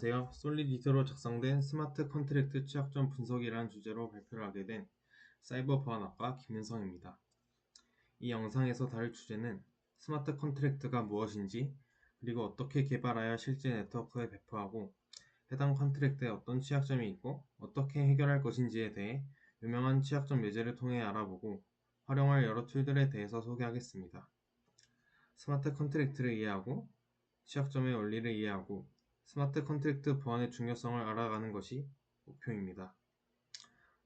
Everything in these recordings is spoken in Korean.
안녕하세요. 솔리디티로 작성된 스마트 컨트랙트 취약점 분석이라는 주제로 발표를 하게 된 사이버 보안학과 김은성입니다. 이 영상에서 다룰 주제는 스마트 컨트랙트가 무엇인지, 그리고 어떻게 개발하여 실제 네트워크에 배포하고 해당 컨트랙트에 어떤 취약점이 있고 어떻게 해결할 것인지에 대해 유명한 취약점 예제를 통해 알아보고 활용할 여러 툴들에 대해서 소개하겠습니다. 스마트 컨트랙트를 이해하고 취약점의 원리를 이해하고 스마트 컨트랙트 보안의 중요성을 알아가는 것이 목표입니다.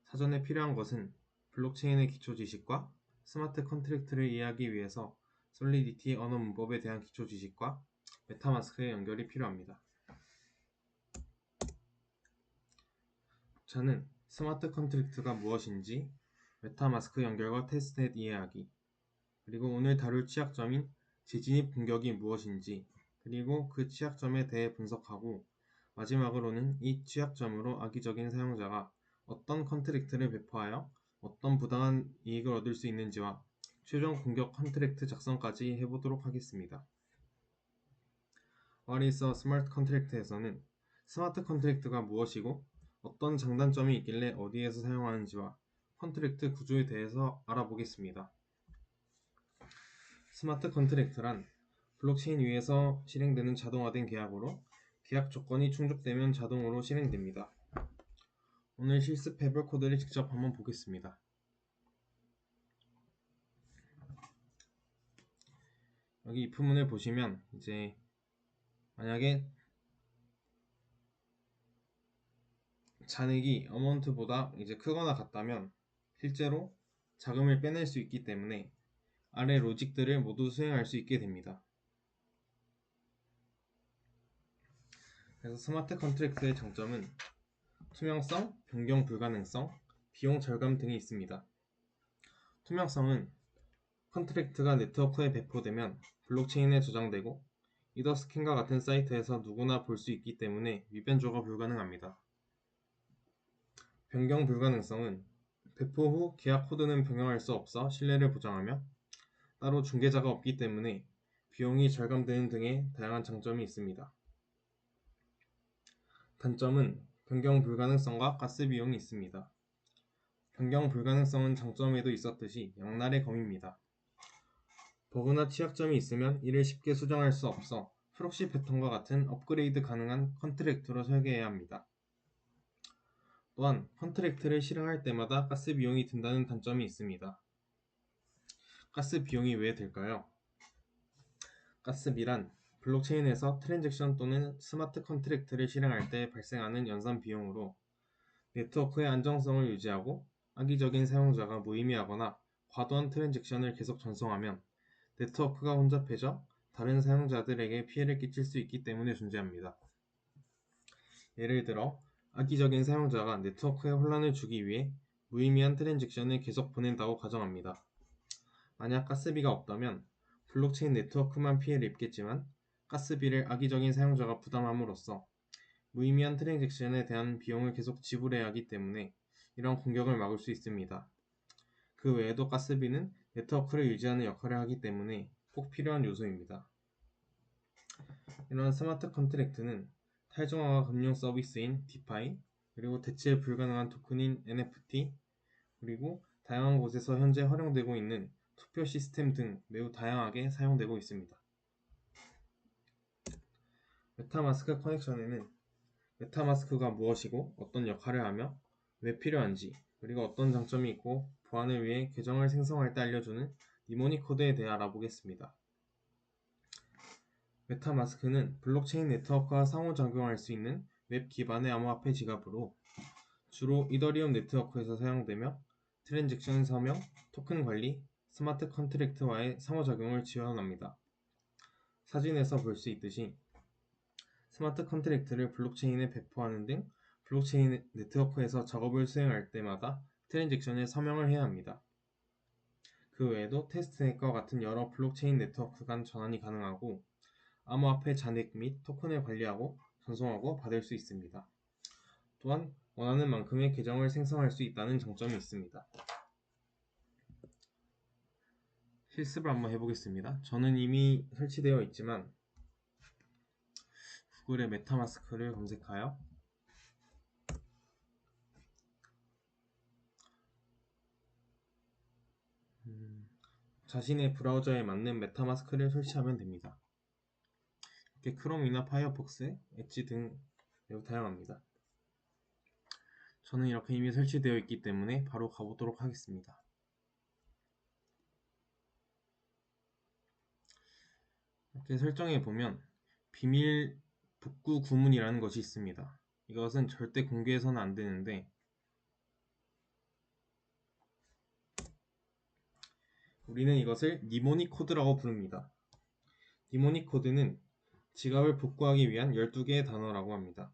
사전에 필요한 것은 블록체인의 기초 지식과 스마트 컨트랙트를 이해하기 위해서 솔리디티 언어 문법에 대한 기초 지식과 메타마스크의 연결이 필요합니다. 저는 스마트 컨트랙트가 무엇인지, 메타마스크 연결과 테스트넷 이해하기, 그리고 오늘 다룰 취약점인 재진입 공격이 무엇인지, 그리고 그 취약점에 대해 분석하고 마지막으로는 이 취약점으로 악의적인 사용자가 어떤 컨트랙트를 배포하여 어떤 부당한 이익을 얻을 수 있는지와 최종 공격 컨트랙트 작성까지 해보도록 하겠습니다. What is a Smart Contract에서는 스마트 컨트랙트가 무엇이고 어떤 장단점이 있길래 어디에서 사용하는지와 컨트랙트 구조에 대해서 알아보겠습니다. 스마트 컨트랙트란 블록체인 위에서 실행되는 자동화된 계약으로 계약 조건이 충족되면 자동으로 실행됩니다. 오늘 실습해볼 코드를 직접 한번 보겠습니다. 여기 if문을 보시면 이제 만약에 잔액이 어마운트보다 이제 크거나 같다면 실제로 자금을 빼낼 수 있기 때문에 아래 로직들을 모두 수행할 수 있게 됩니다. 그래서 스마트 컨트랙트의 장점은 투명성, 변경 불가능성, 비용 절감 등이 있습니다. 투명성은 컨트랙트가 네트워크에 배포되면 블록체인에 저장되고 이더스캔과 같은 사이트에서 누구나 볼 수 있기 때문에 위변조가 불가능합니다. 변경 불가능성은 배포 후 계약 코드는 변경할 수 없어 신뢰를 보장하며 따로 중개자가 없기 때문에 비용이 절감되는 등의 다양한 장점이 있습니다. 단점은 변경 불가능성과 가스 비용이 있습니다. 변경 불가능성은 장점에도 있었듯이 양날의 검입니다. 버그나 취약점이 있으면 이를 쉽게 수정할 수 없어 프록시 패턴과 같은 업그레이드 가능한 컨트랙트로 설계해야 합니다. 또한 컨트랙트를 실행할 때마다 가스 비용이 든다는 단점이 있습니다. 가스 비용이 왜 들까요? 가스비란 블록체인에서 트랜잭션 또는 스마트 컨트랙트를 실행할 때 발생하는 연산 비용으로 네트워크의 안정성을 유지하고 악의적인 사용자가 무의미하거나 과도한 트랜잭션을 계속 전송하면 네트워크가 혼잡해져 다른 사용자들에게 피해를 끼칠 수 있기 때문에 존재합니다. 예를 들어 악의적인 사용자가 네트워크에 혼란을 주기 위해 무의미한 트랜잭션을 계속 보낸다고 가정합니다. 만약 가스비가 없다면 블록체인 네트워크만 피해를 입겠지만 가스비를 악의적인 사용자가 부담함으로써 무의미한 트랜잭션에 대한 비용을 계속 지불해야 하기 때문에 이런 공격을 막을 수 있습니다. 그 외에도 가스비는 네트워크를 유지하는 역할을 하기 때문에 꼭 필요한 요소입니다. 이러한 스마트 컨트랙트는 탈중앙화 금융 서비스인 디파이, 그리고 대체 불가능한 토큰인 NFT, 그리고 다양한 곳에서 현재 활용되고 있는 투표 시스템 등 매우 다양하게 사용되고 있습니다. 메타마스크 커넥션에는 메타마스크가 무엇이고 어떤 역할을 하며 왜 필요한지, 그리고 어떤 장점이 있고 보안을 위해 계정을 생성할 때 알려주는 니모니 코드에 대해 알아보겠습니다. 메타마스크는 블록체인 네트워크와 상호작용할 수 있는 웹 기반의 암호화폐 지갑으로 주로 이더리움 네트워크에서 사용되며 트랜잭션 서명, 토큰 관리, 스마트 컨트랙트와의 상호작용을 지원합니다. 사진에서 볼 수 있듯이 스마트 컨트랙트를 블록체인에 배포하는 등 블록체인 네트워크에서 작업을 수행할 때마다 트랜잭션에 서명을 해야 합니다. 그 외에도 테스트넷과 같은 여러 블록체인 네트워크 간 전환이 가능하고 암호화폐 잔액 및 토큰을 관리하고 전송하고 받을 수 있습니다. 또한 원하는 만큼의 계정을 생성할 수 있다는 장점이 있습니다. 실습을 한번 해보겠습니다. 저는 이미 설치되어 있지만 구글에 메타마스크를 검색하여 자신의 브라우저에 맞는 메타마스크를 설치하면 됩니다. 이렇게 크롬이나 파이어폭스, 엣지 등 매우 다양합니다. 저는 이렇게 이미 설치되어 있기 때문에 바로 가보도록 하겠습니다. 이렇게 설정해 보면 비밀 복구 구문이라는 것이 있습니다. 이것은 절대 공개해서는 안 되는데 우리는 이것을 니모닉 코드라고 부릅니다. 니모닉 코드는 지갑을 복구하기 위한 12개의 단어라고 합니다.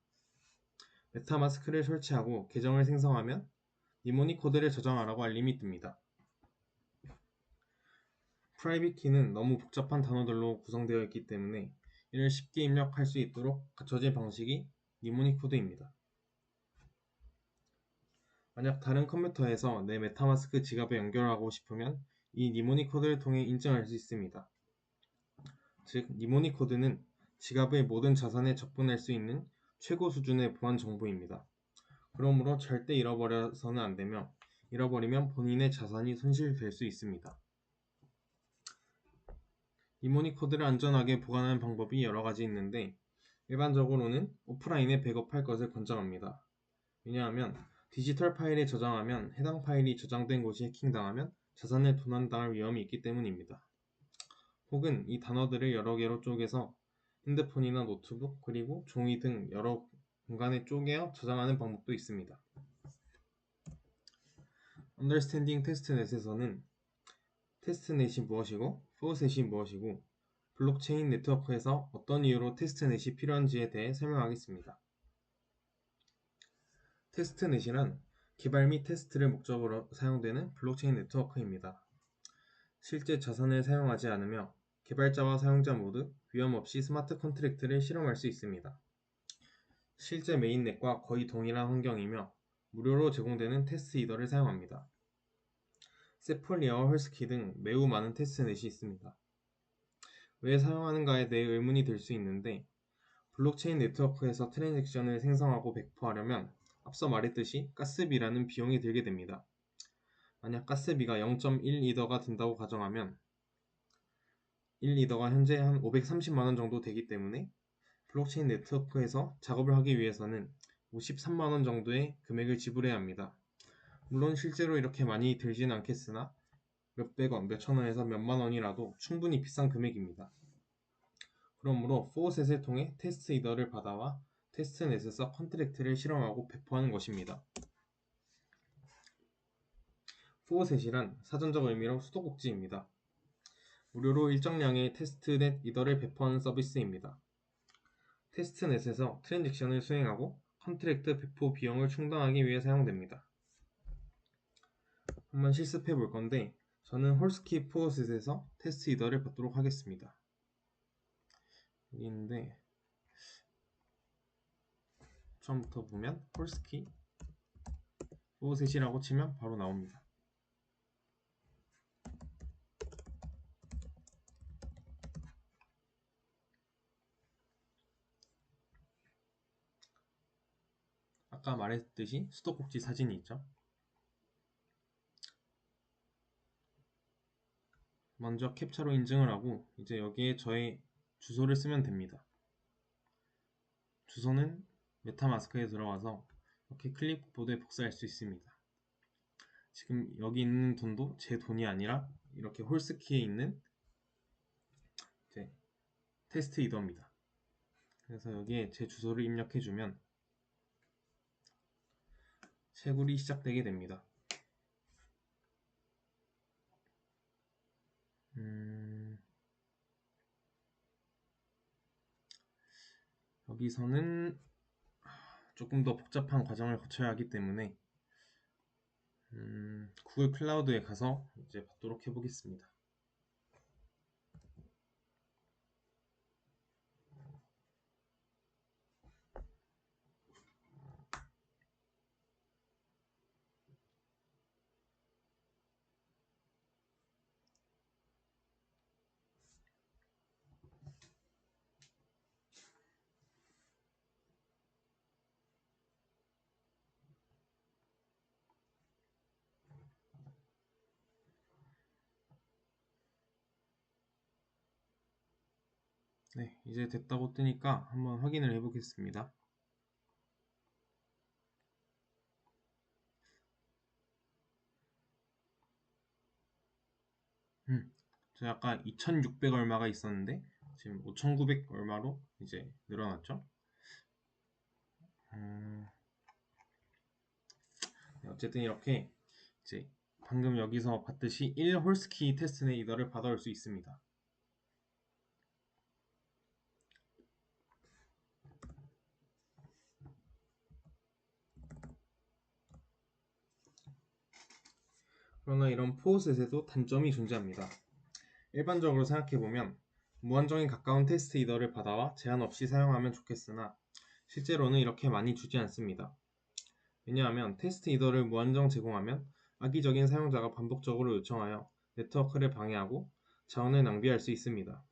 메타마스크를 설치하고 계정을 생성하면 니모닉 코드를 저장하라고 알림이 뜹니다. 프라이빗 키는 너무 복잡한 단어들로 구성되어 있기 때문에 이를 쉽게 입력할 수 있도록 갖춰진 방식이 니모닉 코드입니다. 만약 다른 컴퓨터에서 내 메타마스크 지갑에 연결하고 싶으면 이 니모닉 코드를 통해 인증할 수 있습니다. 즉, 니모닉 코드는 지갑의 모든 자산에 접근할 수 있는 최고 수준의 보안 정보입니다. 그러므로 절대 잃어버려서는 안 되며 잃어버리면 본인의 자산이 손실될 수 있습니다. 니모닉 코드를 안전하게 보관하는 방법이 여러 가지 있는데 일반적으로는 오프라인에 백업할 것을 권장합니다. 왜냐하면 디지털 파일에 저장하면 해당 파일이 저장된 곳이 해킹당하면 자산을 도난당할 위험이 있기 때문입니다. 혹은 이 단어들을 여러 개로 쪼개서 핸드폰이나 노트북 그리고 종이 등 여러 공간에 쪼개어 저장하는 방법도 있습니다. Understanding TestNet에서는 테스트넷이 무엇이고 포셋이 무엇이고 블록체인 네트워크에서 어떤 이유로 테스트넷이 필요한지에 대해 설명하겠습니다. 테스트넷이란 개발 및 테스트를 목적으로 사용되는 블록체인 네트워크입니다. 실제 자산을 사용하지 않으며 개발자와 사용자 모두 위험 없이 스마트 컨트랙트를 실험할 수 있습니다. 실제 메인넷과 거의 동일한 환경이며 무료로 제공되는 테스트 이더를 사용합니다. 세폴리아와 헐스키 등 매우 많은 테스트넷이 있습니다. 왜 사용하는가에 대해 의문이 들 수 있는데 블록체인 네트워크에서 트랜잭션을 생성하고 배포하려면 앞서 말했듯이 가스비라는 비용이 들게 됩니다. 만약 가스비가 0.1이더가 든다고 가정하면 1이더가 현재 한 530만원 정도 되기 때문에 블록체인 네트워크에서 작업을 하기 위해서는 53만원 정도의 금액을 지불해야 합니다. 물론 실제로 이렇게 많이 들진 않겠으나 몇백원, 몇천원에서 몇만원이라도 충분히 비싼 금액입니다. 그러므로 포셋을 통해 테스트 이더를 받아와 테스트넷에서 컨트랙트를 실험하고 배포하는 것입니다. 포셋이란 사전적 의미로 수도꼭지입니다. 무료로 일정량의 테스트넷 이더를 배포하는 서비스입니다. 테스트넷에서 트랜잭션을 수행하고 컨트랙트 배포 비용을 충당하기 위해 사용됩니다. 한번 실습해 볼 건데 저는 홀스키 포셋에서 테스트 이더를 받도록 하겠습니다. 여기 있는데 처음부터 보면 홀스키 포셋이라고 치면 바로 나옵니다. 아까 말했듯이 수도꼭지 사진이 있죠. 먼저 캡처로 인증을 하고 이제 여기에 저의 주소를 쓰면 됩니다. 주소는 메타마스크에 들어가서 이렇게 클립보드에 복사할 수 있습니다. 지금 여기 있는 돈도 제 돈이 아니라 이렇게 홀스키에 있는 테스트 이더입니다. 그래서 여기에 제 주소를 입력해주면 채굴이 시작되게 됩니다. 여기서는 조금 더 복잡한 과정을 거쳐야 하기 때문에 구글 클라우드에 가서 이제 받도록 해보겠습니다. 네, 이제 됐다고 뜨니까 한번 확인을 해 보겠습니다. 저 아까 2600 얼마가 있었는데 지금 5900 얼마로 이제 늘어났죠. 네, 어쨌든 이렇게 이제 방금 여기서 봤듯이 1홀스키 테스트 이더를 받아올 수 있습니다. 그러나 이런 포셋에도 단점이 존재합니다. 일반적으로 생각해보면 무한정에 가까운 테스트 이더를 받아와 제한 없이 사용하면 좋겠으나 실제로는 이렇게 많이 주지 않습니다. 왜냐하면 테스트 이더를 무한정 제공하면 악의적인 사용자가 반복적으로 요청하여 네트워크를 방해하고 자원을 낭비할 수 있습니다.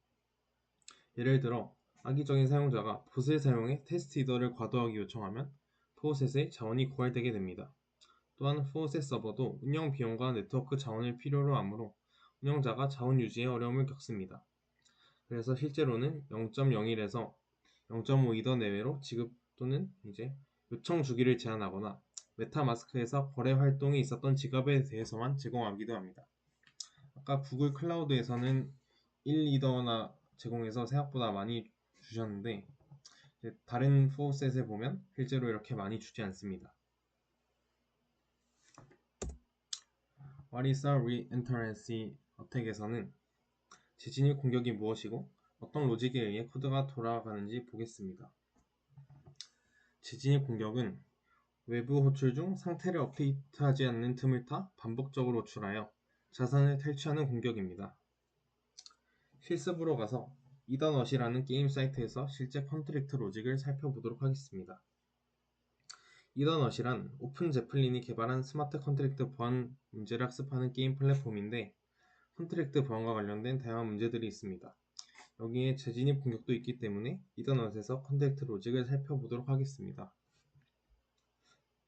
예를 들어 악의적인 사용자가 봇을 사용해 테스트 이더를 과도하게 요청하면 포셋의 자원이 고갈되게 됩니다. 또한 포셋 서버도 운영 비용과 네트워크 자원을 필요로 하므로 운영자가 자원 유지에 어려움을 겪습니다. 그래서 실제로는 0.01에서 0.5 이더 내외로 지급 또는 이제 요청 주기를 제한하거나 메타마스크에서 거래 활동이 있었던 지갑에 대해서만 제공하기도 합니다. 아까 구글 클라우드에서는 1 이더나 제공해서 생각보다 많이 주셨는데 다른 포셋에 보면 실제로 이렇게 많이 주지 않습니다. What is a re-entrancy attack에서는 재진입 공격이 무엇이고 어떤 로직에 의해 코드가 돌아가는지 보겠습니다. 재진입 공격은 외부 호출 중 상태를 업데이트하지 않는 틈을 타 반복적으로 호출하여 자산을 탈취하는 공격입니다. 실습으로 가서 이더넛이라는 게임 사이트에서 실제 컨트랙트 로직을 살펴보도록 하겠습니다. 이더넛이란 오픈 제플린이 개발한 스마트 컨트랙트 보안 문제를 학습하는 게임 플랫폼인데 컨트랙트 보안과 관련된 다양한 문제들이 있습니다. 여기에 재진입 공격도 있기 때문에 이더넛에서 컨트랙트 로직을 살펴보도록 하겠습니다.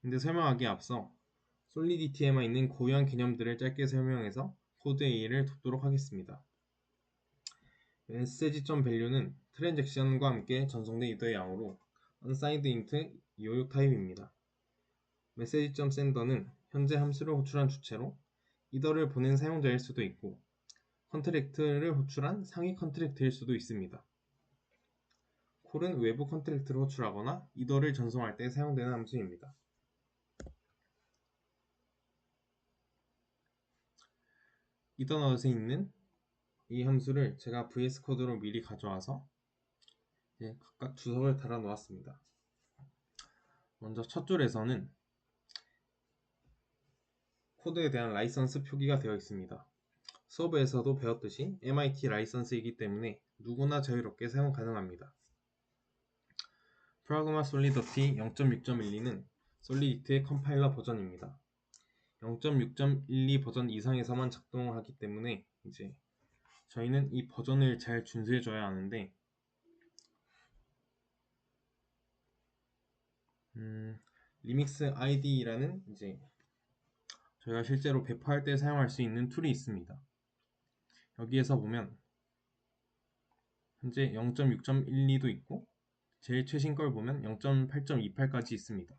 근데 설명하기에 앞서 솔리디티에만 있는 고유한 개념들을 짧게 설명해서 코드의 이해를 돕도록 하겠습니다. message.value는 트랜잭션과 함께 전송된 이더의 양으로 unsigned int 256 타입입니다. message.sender는 현재 함수를 호출한 주체로 이더를 보낸 사용자일 수도 있고 컨트랙트를 호출한 상위 컨트랙트일 수도 있습니다. 콜은 외부 컨트랙트를 호출하거나 이더를 전송할 때 사용되는 함수입니다. 이더넛에 있는 이 함수를 제가 VS 코드로 미리 가져와서 각각 주석을 달아 놓았습니다. 먼저 첫 줄에서는 코드에 대한 라이선스 표기가 되어 있습니다. 수업에서도 배웠듯이 MIT 라이선스이기 때문에 누구나 자유롭게 사용 가능합니다. 프라그마 솔리더티 0.6.12는 솔리디티의 컴파일러 버전입니다. 0.6.12 버전 이상에서만 작동하기 때문에 이제 저희는 이 버전을 잘 준수해줘야 하는데 리믹스 ID라는 이제 저희가 실제로 배포할 때 사용할 수 있는 툴이 있습니다. 여기에서 보면 현재 0.6.12도 있고 제일 최신 걸 보면 0.8.28까지 있습니다.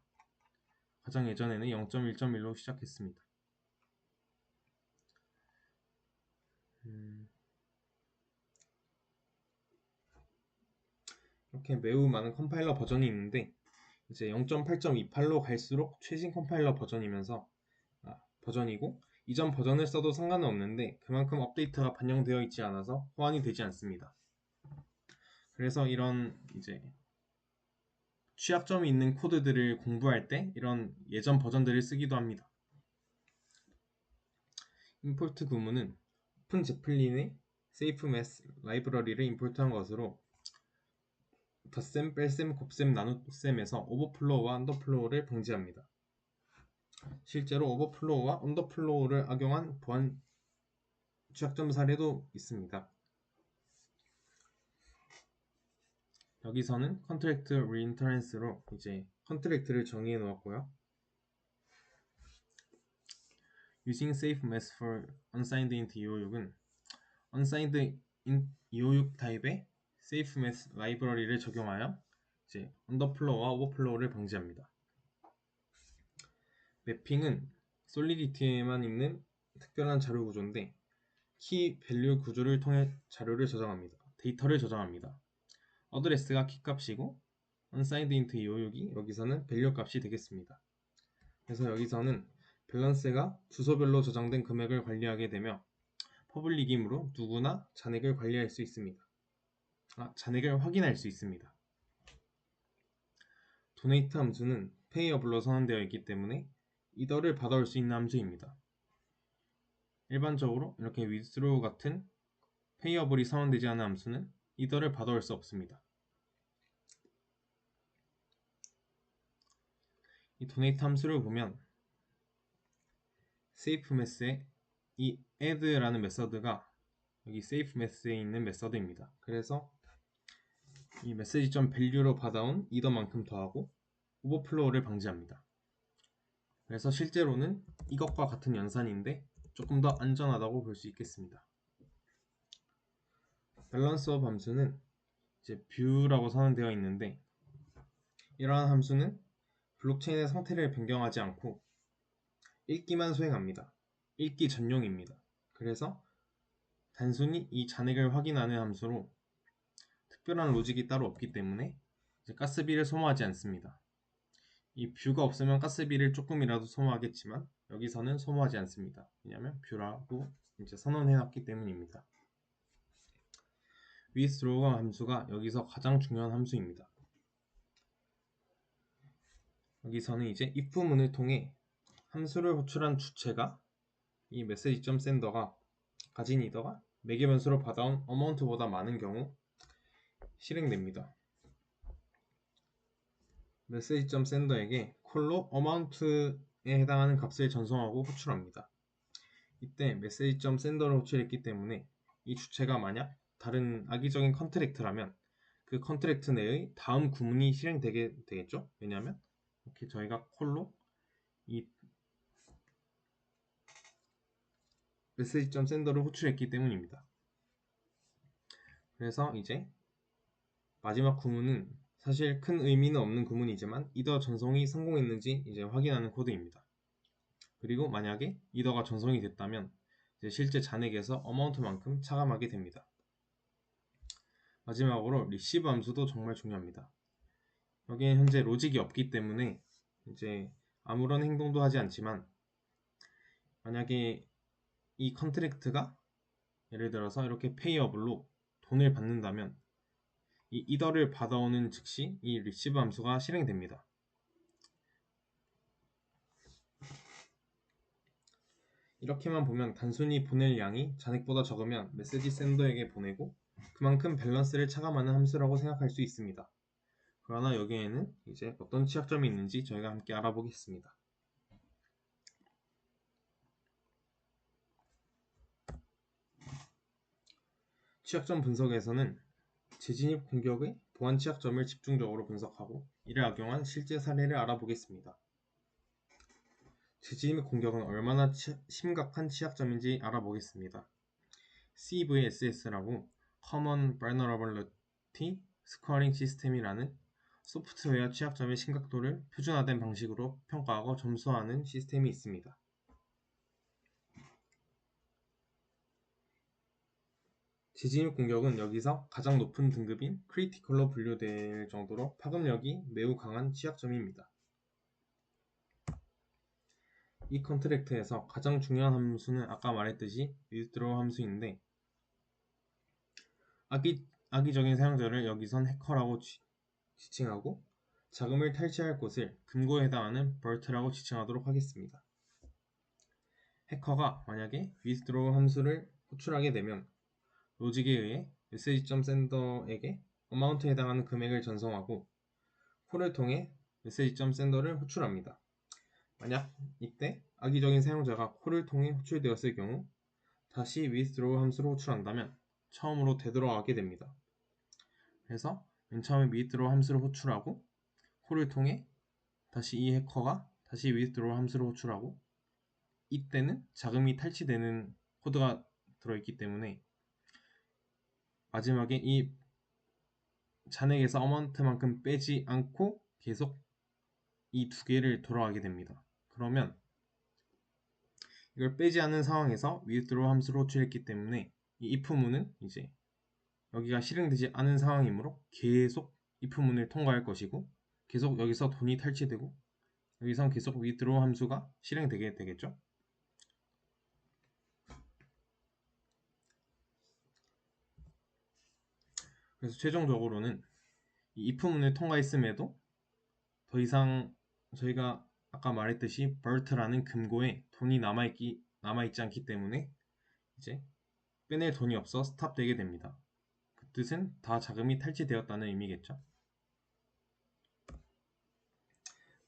가장 예전에는 0.1.1로 시작했습니다. 이렇게 매우 많은 컴파일러 버전이 있는데 이제 0.8.28로 갈수록 최신 컴파일러 버전이고 이전 버전을 써도 상관은 없는데 그만큼 업데이트가 반영되어 있지 않아서 호환이 되지 않습니다. 그래서 이런 이제 취약점이 있는 코드들을 공부할 때 이런 예전 버전들을 쓰기도 합니다. 임포트 구문은 오픈 제플린의 세이프 매스 라이브러리를 임포트한 것으로 덧셈, 뺄셈, 곱셈, 나눗셈에서 오버플로우와 언더플로우를 방지합니다. 실제로 오버플로우와 언더플로우를 악용한 보안 취약점 사례도 있습니다. 여기서는 컨트랙트 리인터런스로 이제 컨트랙트를 정의해 놓았고요. Using safe mask for unsigned int 256은 unsigned int 256 타입의 safemath 라이브러리를 적용하여 이제 언더플로우와 오버플로우를 방지합니다. 매핑은 솔리디티에만 있는 특별한 자료 구조인데 키 밸류 구조를 통해 자료를 저장합니다. 데이터를 저장합니다. 어드레스가 키 값이고 unsigned int 256이 여기서는 밸류 값이 되겠습니다. 그래서 여기서는 밸런스가 주소별로 저장된 금액을 관리하게 되며 퍼블릭이므로 누구나 잔액을 관리할 수 있습니다. 잔액을 확인할 수 있습니다. donate 함수는 payable로 선언되어 있기 때문에 이더를 받아올 수 있는 함수입니다. 일반적으로 이렇게 withdraw 같은 payable이 선언되지 않은 함수는 이더를 받아올 수 없습니다. 이 donate 함수를 보면 safemath의 이 add라는 메서드가 여기 safemath에 있는 메서드입니다. 그래서 이 message.value로 받아온 이더만큼 더하고 오버플로우를 방지합니다. 그래서 실제로는 이것과 같은 연산인데 조금 더 안전하다고 볼 수 있겠습니다. 밸런스업 함수는 이제 view라고 선언되어 있는데 이러한 함수는 블록체인의 상태를 변경하지 않고 읽기만 수행합니다. 읽기 전용입니다. 그래서 단순히 이 잔액을 확인하는 함수로 특별한 로직이 따로 없기 때문에 이제 가스비를 소모하지 않습니다. 이 뷰가 없으면 가스비를 조금이라도 소모하겠지만 여기서는 소모하지 않습니다. 왜냐하면 뷰라고 이제 선언해놨기 때문입니다. withdraw가 함수가 여기서 가장 중요한 함수입니다. 여기서는 이제 if문을 통해 함수를 호출한 주체가 이 message.sender가 가진 이더가 매개 변수로 받아온 amount보다 많은 경우 실행됩니다. message.sender에게 콜로 amount에 해당하는 값을 전송하고 호출합니다. 이때 message.sender를 호출했기 때문에 이 주체가 만약 다른 악의적인 컨트랙트라면 그 컨트랙트 내의 다음 구문이 실행되게 되겠죠? 왜냐하면 이렇게 저희가 콜로 이 message.sender를 호출했기 때문입니다. 그래서 이제 마지막 구문은 사실 큰 의미는 없는 구문이지만 이더 전송이 성공했는지 이제 확인하는 코드입니다. 그리고 만약에 이더가 전송이 됐다면 이제 실제 잔액에서 어마운트만큼 차감하게 됩니다. 마지막으로 리시브 함수도 정말 중요합니다. 여기에 현재 로직이 없기 때문에 이제 아무런 행동도 하지 않지만 만약에 이 컨트랙트가 예를 들어서 이렇게 페이어블로 돈을 받는다면 이 이더를 받아오는 즉시 이 리시브 함수가 실행됩니다. 이렇게만 보면 단순히 보낼 양이 잔액보다 적으면 메시지 샌더에게 보내고 그만큼 밸런스를 차감하는 함수라고 생각할 수 있습니다. 그러나 여기에는 이제 어떤 취약점이 있는지 저희가 함께 알아보겠습니다. 취약점 분석에서는 재진입 공격의 보안 취약점을 집중적으로 분석하고 이를 악용한 실제 사례를 알아보겠습니다. 재진입 공격은 얼마나 심각한 취약점인지 알아보겠습니다. CVSS라고 Common Vulnerability Scoring System이라는 소프트웨어 취약점의 심각도를 표준화된 방식으로 평가하고 점수하는 시스템이 있습니다. 재진입 공격은 여기서 가장 높은 등급인 크리티컬로 분류될 정도로 파급력이 매우 강한 취약점입니다. 이 컨트랙트에서 가장 중요한 함수는 아까 말했듯이 withdraw 함수인데 악의적인 사용자를 여기선 해커라고 지칭하고 자금을 탈취할 곳을 금고에 해당하는 vault라고 지칭하도록 하겠습니다. 해커가 만약에 withdraw 함수를 호출하게 되면 로직에 의해 message.sender에게 amount에 해당하는 금액을 전송하고 콜을 통해 message.sender를 호출합니다. 만약 이때 악의적인 사용자가 콜을 통해 호출되었을 경우 다시 withdraw 함수를 호출한다면 처음으로 되돌아가게 됩니다. 그래서 맨 처음에 withdraw 함수를 호출하고 콜을 통해 다시 이 해커가 다시 withdraw 함수를 호출하고 이때는 자금이 탈취되는 코드가 들어있기 때문에 마지막에 이 잔액에서 어마운트만큼 빼지 않고 계속 이 두 개를 돌아가게 됩니다. 그러면 이걸 빼지 않은 상황에서 withdraw 함수를 호출했기 때문에 이 if문은 이제 여기가 실행되지 않은 상황이므로 계속 if문을 통과할 것이고 계속 여기서 돈이 탈취되고 여기선 계속 withdraw 함수가 실행되게 되겠죠. 그래서 최종적으로는 이 if문을 통과했음에도 더 이상 저희가 아까 말했듯이 BERT라는 금고에 돈이 남아있지 않기 때문에 이제 빼낼 돈이 없어 스탑되게 됩니다. 그 뜻은 다 자금이 탈취되었다는 의미겠죠.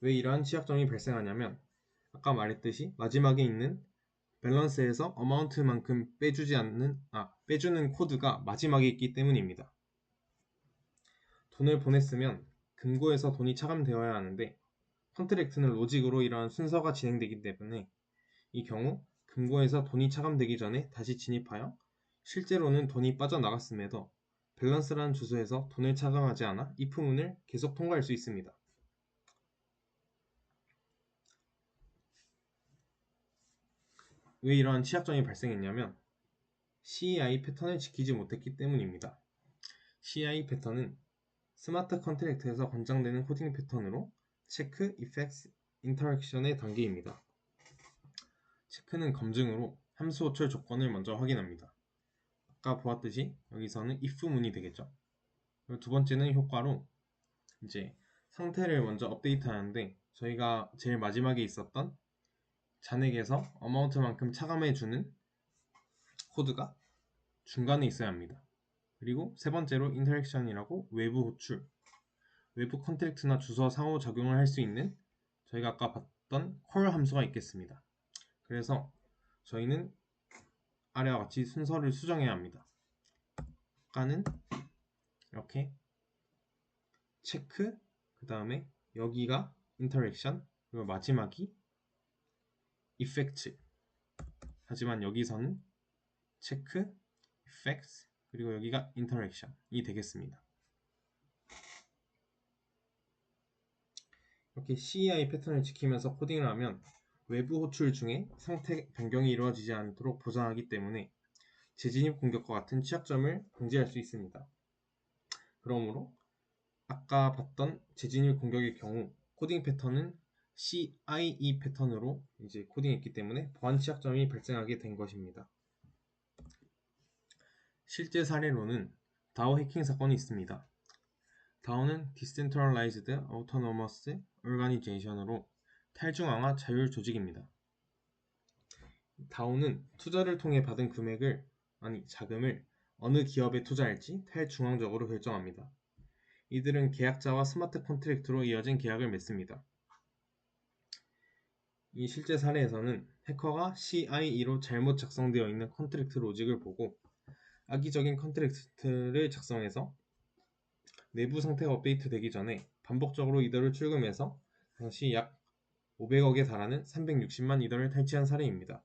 왜 이러한 취약점이 발생하냐면 아까 말했듯이 마지막에 있는 밸런스에서 어마운트만큼 빼주는 코드가 마지막에 있기 때문입니다. 돈을 보냈으면 금고에서 돈이 차감되어야 하는데 컨트랙트는 로직으로 이러한 순서가 진행되기 때문에 이 경우 금고에서 돈이 차감되기 전에 다시 진입하여 실제로는 돈이 빠져나갔음에도 밸런스라는 주소에서 돈을 차감하지 않아 if문을 계속 통과할 수 있습니다. 왜 이러한 취약점이 발생했냐면 CEI 패턴을 지키지 못했기 때문입니다. CEI 패턴은 스마트 컨트랙트에서 권장되는 코딩 패턴으로 체크, 이펙트, 인터랙션의 단계입니다. 체크는 검증으로 함수 호출 조건을 먼저 확인합니다. 아까 보았듯이 여기서는 if문이 되겠죠. 그리고 두 번째는 효과로 이제 상태를 먼저 업데이트하는데 저희가 제일 마지막에 있었던 잔액에서 어마운트만큼 차감해주는 코드가 중간에 있어야 합니다. 그리고 세 번째로 인터랙션이라고 외부 호출, 외부 컨트랙트나 주소와 상호작용을 할 수 있는 저희가 아까 봤던 콜 함수가 있겠습니다. 그래서 저희는 아래와 같이 순서를 수정해야 합니다. 아까는 이렇게 체크, 그 다음에 여기가 인터랙션, 그리고 마지막이 이펙트. 하지만 여기서는 체크, 이펙트, 그리고 여기가 인터랙션이 되겠습니다. 이렇게 CEI 패턴을 지키면서 코딩을 하면 외부 호출 중에 상태 변경이 이루어지지 않도록 보장하기 때문에 재진입 공격과 같은 취약점을 방지할 수 있습니다. 그러므로 아까 봤던 재진입 공격의 경우 코딩 패턴은 CIE 패턴으로 이제 코딩했기 때문에 보안 취약점이 발생하게 된 것입니다. 실제 사례로는 다오 해킹 사건이 있습니다. 다오는 Decentralized Autonomous Organization으로 탈중앙화 자율 조직입니다. 다오는 투자를 통해 받은 자금을 어느 기업에 투자할지 탈중앙적으로 결정합니다. 이들은 계약자와 스마트 컨트랙트로 이어진 계약을 맺습니다. 이 실제 사례에서는 해커가 CIE로 잘못 작성되어 있는 컨트랙트 로직을 보고 악의적인 컨트랙트를 작성해서 내부 상태가 업데이트 되기 전에 반복적으로 이더를 출금해서 당시 약 500억에 달하는 360만 이더를 탈취한 사례입니다.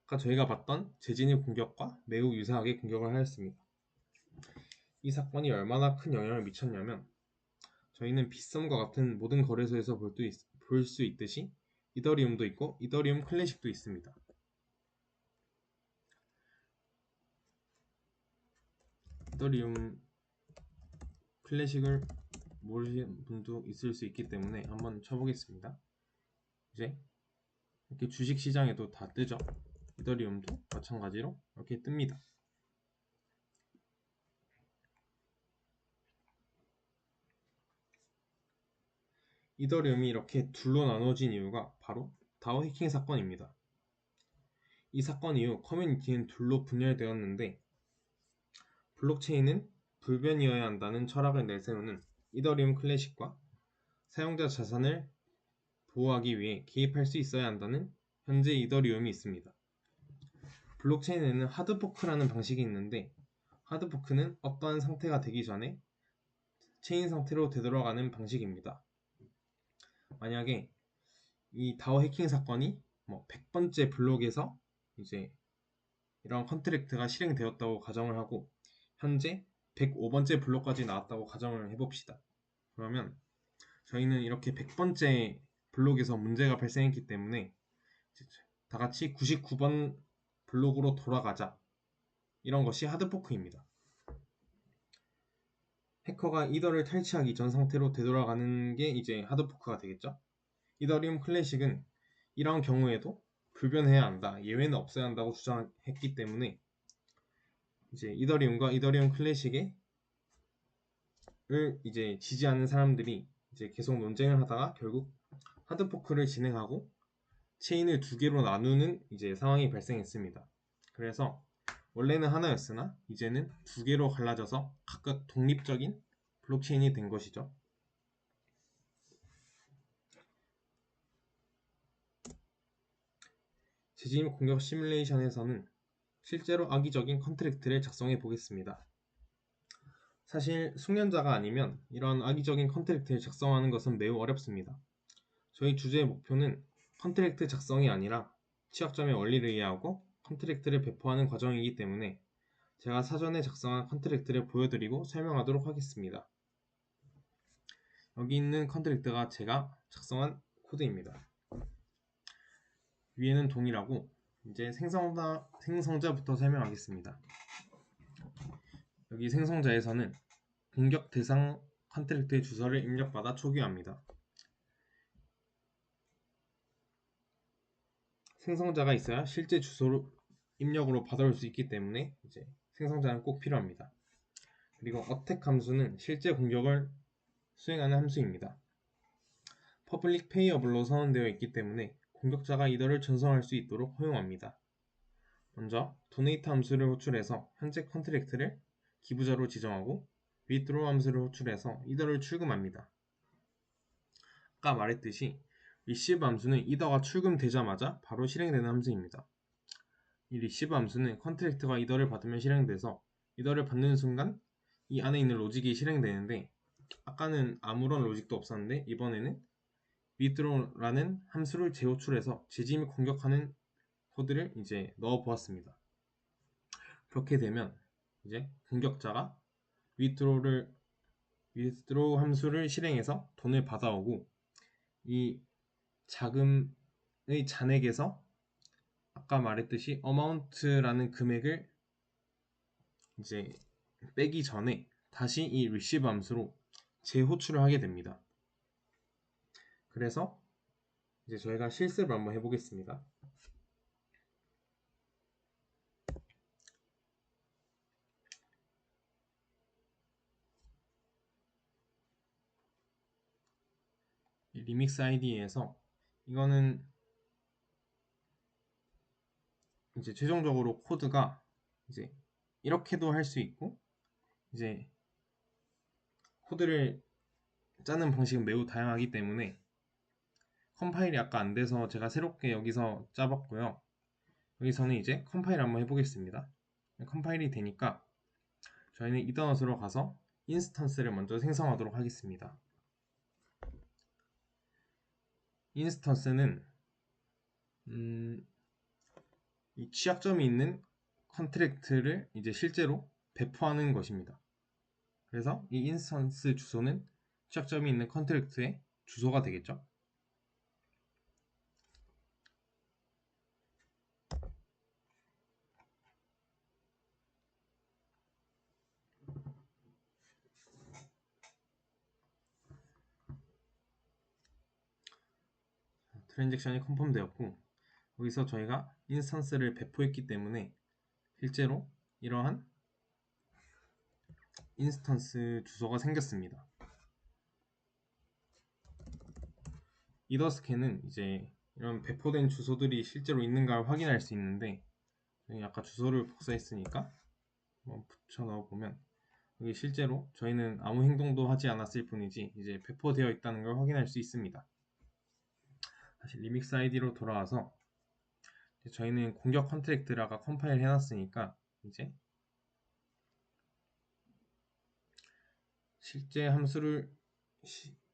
아까 저희가 봤던 재진입 공격과 매우 유사하게 공격을 하였습니다. 이 사건이 얼마나 큰 영향을 미쳤냐면 저희는 빗썸과 같은 모든 거래소에서 볼 수 있듯이 이더리움도 있고 이더리움 클래식도 있습니다. 이더리움 클래식을 모르시는 분도 있을 수 있기 때문에 한번 쳐보겠습니다. 이제 이렇게 주식시장에도 다 뜨죠. 이더리움도 마찬가지로 이렇게 뜹니다. 이더리움이 이렇게 둘로 나눠진 이유가 바로 다오 해킹 사건입니다. 이 사건 이후 커뮤니티는 둘로 분열되었는데 블록체인은 불변이어야 한다는 철학을 내세우는 이더리움 클래식과 사용자 자산을 보호하기 위해 개입할 수 있어야 한다는 현재 이더리움이 있습니다. 블록체인에는 하드포크라는 방식이 있는데 하드포크는 어떠한 상태가 되기 전에 체인 상태로 되돌아가는 방식입니다. 만약에 이 다오 해킹 사건이 100번째 블록에서 이제 이런 컨트랙트가 실행되었다고 가정을 하고 현재 105번째 블록까지 나왔다고 가정을 해봅시다. 그러면 저희는 이렇게 100번째 블록에서 문제가 발생했기 때문에 다 같이 99번 블록으로 돌아가자. 이런 것이 하드포크입니다. 해커가 이더를 탈취하기 전 상태로 되돌아가는 게 이제 하드포크가 되겠죠. 이더리움 클래식은 이러한 경우에도 불변해야 한다, 예외는 없어야 한다고 주장했기 때문에 이제 이더리움과 이더리움 클래식을 이제 지지하는 사람들이 이제 계속 논쟁을 하다가 결국 하드포크를 진행하고 체인을 두 개로 나누는 이제 상황이 발생했습니다. 그래서 원래는 하나였으나 이제는 두 개로 갈라져서 각각 독립적인 블록체인이 된 것이죠. 재진 공격 시뮬레이션에서는 실제로 악의적인 컨트랙트를 작성해 보겠습니다. 사실 숙련자가 아니면 이런 악의적인 컨트랙트를 작성하는 것은 매우 어렵습니다. 저희 주제의 목표는 컨트랙트 작성이 아니라 취약점의 원리를 이해하고 컨트랙트를 배포하는 과정이기 때문에 제가 사전에 작성한 컨트랙트를 보여드리고 설명하도록 하겠습니다. 여기 있는 컨트랙트가 제가 작성한 코드입니다. 위에는 동일하고 이제 생성자부터 설명하겠습니다. 여기 생성자에서는 공격 대상 컨트랙트의 주소를 입력받아 초기화합니다. 생성자가 있어야 실제 주소로 입력으로 받아올 수 있기 때문에 이제 생성자는 꼭 필요합니다. 그리고 어택 함수는 실제 공격을 수행하는 함수입니다. 퍼블릭 페이어블로 선언되어 있기 때문에 공격자가 이더를 전송할 수 있도록 허용합니다. 먼저 도네이트 함수를 호출해서 현재 컨트랙트를 기부자로 지정하고 withdraw 함수를 호출해서 이더를 출금합니다. 아까 말했듯이 receive 함수는 이더가 출금되자마자 바로 실행되는 함수입니다. 이 receive 함수는 컨트랙트가 이더를 받으면 실행돼서 이더를 받는 순간 이 안에 있는 로직이 실행되는데 아까는 아무런 로직도 없었는데 이번에는 withdraw라는 함수를 재호출해서 재짐이 공격하는 코드를 이제 넣어 보았습니다. 그렇게 되면 이제 공격자가 withdraw 함수를 실행해서 돈을 받아오고 이 자금의 잔액에서 아까 말했듯이 amount라는 금액을 이제 빼기 전에 다시 이 receive 함수로 재호출을 하게 됩니다. 그래서 이제 저희가 실습을 한번 해보겠습니다. 리믹스 ID에서 이거는 이제 최종적으로 코드가 이제 이렇게도 할 수 있고 이제 코드를 짜는 방식은 매우 다양하기 때문에 컴파일이 아까 안 돼서 제가 새롭게 여기서 짜봤고요. 여기서는 이제 컴파일 한번 해보겠습니다. 컴파일이 되니까 저희는 이더넛으로 가서 인스턴스를 먼저 생성하도록 하겠습니다. 인스턴스는 이 취약점이 있는 컨트랙트를 이제 실제로 배포하는 것입니다. 그래서 이 인스턴스 주소는 취약점이 있는 컨트랙트의 주소가 되겠죠. 트랜잭션이 컨펌 되었고 여기서 저희가 인스턴스를 배포했기 때문에 실제로 이러한 인스턴스 주소가 생겼습니다. 이더스캔은 이제 이런 배포된 주소들이 실제로 있는가 확인할 수 있는데 아까 주소를 복사했으니까 한번 붙여 넣어보면 여기 실제로 저희는 아무 행동도 하지 않았을 뿐이지 이제 배포되어 있다는 걸 확인할 수 있습니다. 다시 리믹스 아이디로 돌아와서 저희는 공격 컨트랙트라가 컴파일 해놨으니까 이제 실제 함수를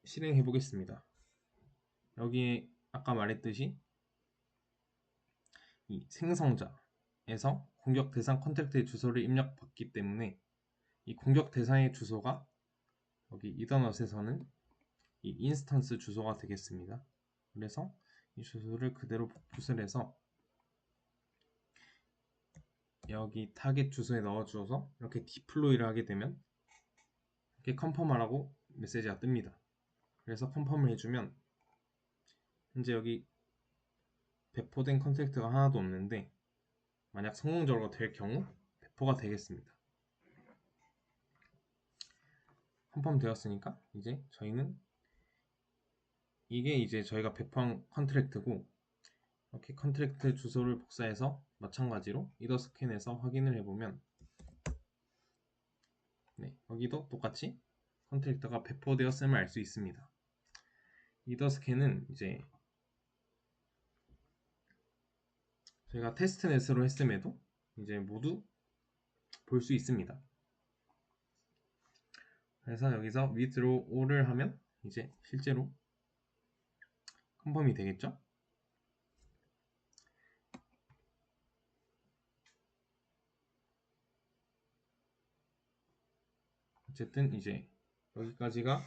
실행해 보겠습니다. 여기에 아까 말했듯이 이 생성자에서 공격 대상 컨트랙트의 주소를 입력받기 때문에 이 공격 대상의 주소가 여기 이더넷에서는 이 인스턴스 주소가 되겠습니다. 그래서 이 주소를 그대로 복붙을 해서 여기 타겟 주소에 넣어주어서 이렇게 디플로이를 하게 되면 이렇게 컨펌하라고 메시지가 뜹니다. 그래서 컨펌을 해주면 현재 여기 배포된 컨택트가 하나도 없는데 만약 성공적으로 될 경우 배포가 되겠습니다. 컨펌 되었으니까 이제 저희는 이게 이제 저희가 배포한 컨트랙트고 이렇게 컨트랙트 주소를 복사해서 마찬가지로 이더 스캔해서 확인을 해보면 네, 여기도 똑같이 컨트랙트가 배포되었음을 알 수 있습니다. 이더 스캔은 이제 저희가 테스트넷으로 했음에도 이제 모두 볼 수 있습니다. 그래서 여기서 withdraw를 하면 이제 실제로 컨펌이 되겠죠? 어쨌든 이제 여기까지가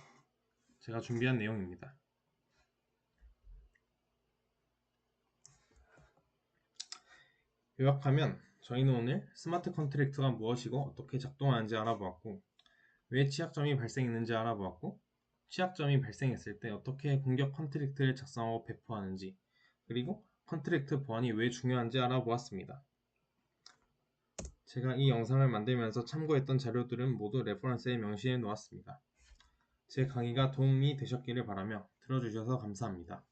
제가 준비한 내용입니다. 요약하면 저희는 오늘 스마트 컨트랙트가 무엇이고 어떻게 작동하는지 알아보았고 왜 취약점이 발생했는지 알아보았고 취약점이 발생했을 때 어떻게 공격 컨트랙트를 작성하고 배포하는지 그리고 컨트랙트 보안이 왜 중요한지 알아보았습니다. 제가 이 영상을 만들면서 참고했던 자료들은 모두 레퍼런스에 명시해 놓았습니다. 제 강의가 도움이 되셨기를 바라며 들어주셔서 감사합니다.